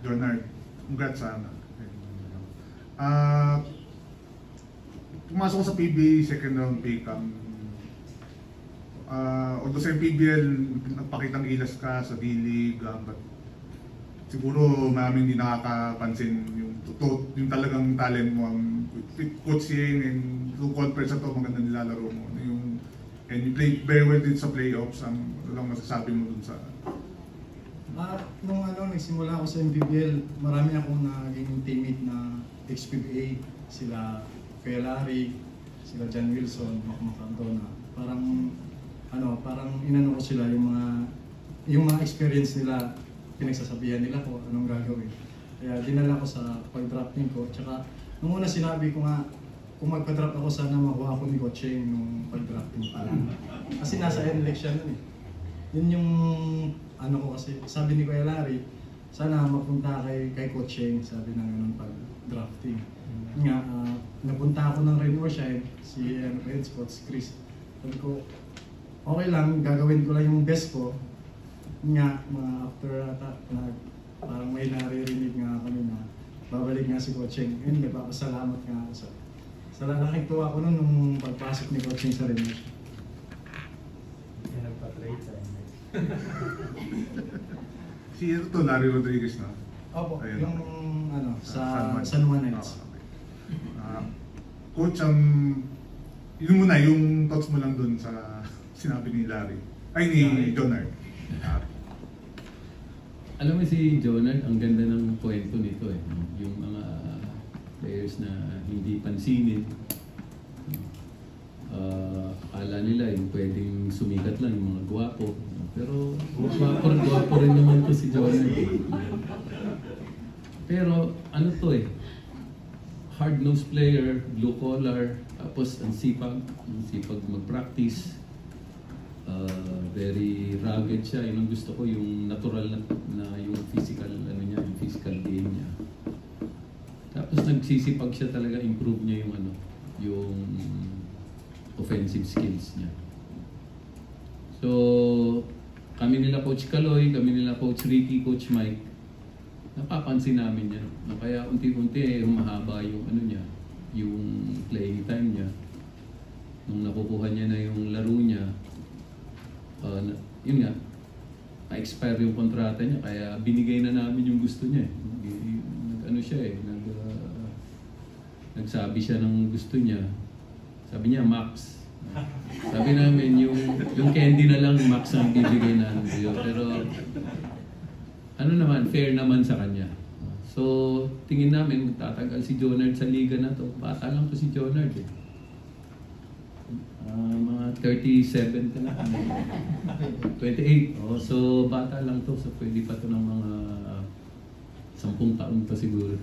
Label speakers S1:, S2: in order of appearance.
S1: Jonard, congrats sana. Pumasok ko sa PBA second round pick. Although sa PBL, nagpakitang ilas ka sa D-League, but siguro maraming hindi nakakapansin yung talagang talent mo. Coach Yeng and through conference na to, maganda nilalaro mo. And you played very well din sa playoffs. Ano lang masasabi mo dun sa...
S2: Nung nagsimula ako sa MPBL, marami akong naging teammate na ex-PBA. Sila Ferrari, sila John Wilson, Mac Cardona. Parang inano ko sila yung mga experience nila, pinagsasabihan nila ko anong gagawin. Kaya dinala ko sa pag-drafting ko. Tsaka nung una sinabi ko nga, kung magpa-draft ako sana makuha ako ni Coach Yeng nung pag-drafting pa lang. Kasi nasa NLEX siya nun eh. Yun yung ko kasi, sabi ni Kuya Larry, sana mapunta kay Coach Yeng, sabi na ganun pag-drafting. Nga, napunta ako ng Rainwater, si Red Spots, Chris. Sabi ko, okay lang, gagawin ko lang yung best ko. Nga, mga after parang may naririnig nga kami na babalik nga si Coach Yeng. Yun, nagpapasalamat nga ako sa lalaking tuwa ko nung pagpasok ni Coach Yeng sa Rainwater.
S3: Yan nagpa-trade sa inyo.
S1: Si Larry Rodriguez na?
S2: Opo,
S1: ayun.
S2: yung sa San Juan Knights.
S1: Coach, yun muna, yung thoughts mo lang dun sa sinabi ni Larry. Ay, ni Jonard.
S4: Alam mo si Jonard, ang ganda ng kwento nito eh. Yung mga players na hindi pansinin. Akala nila yung pwedeng sumikat lang yung mga gwapo. Pero gwapo rin naman to si Jonard eh. Pero ano to eh, hard-nosed player, blue collar, tapos ang sipag mag-practice. Very rugged siya. Yun ang gusto ko, yung natural na yung physical yung physical game niya. Tapos nagsisipag siya talaga, improve niya yung offensive skills niya. So kami nila Coach Kaloy, kami nila Coach Ricky, Coach Mike, napapansin namin yan. Kaya unti-unti humahaba yung yung playing time niya. Nung nakukuha niya na yung laro niya, yun nga, na-expire yung kontrata niya, kaya binigay na namin yung gusto niya eh. Nagsabi siya ng gusto niya. Sabi niya, Max. Sabi namin, yung candy na lang, Max ang bibigay namin. Pero, fair naman sa kanya. So, tingin namin, tatagal si Jonard sa liga na to. Bata lang to si Jonard eh. Mga 37 ka na. 28. So, bata lang to. So, pwede pa to ng mga 10 taon pa siguro.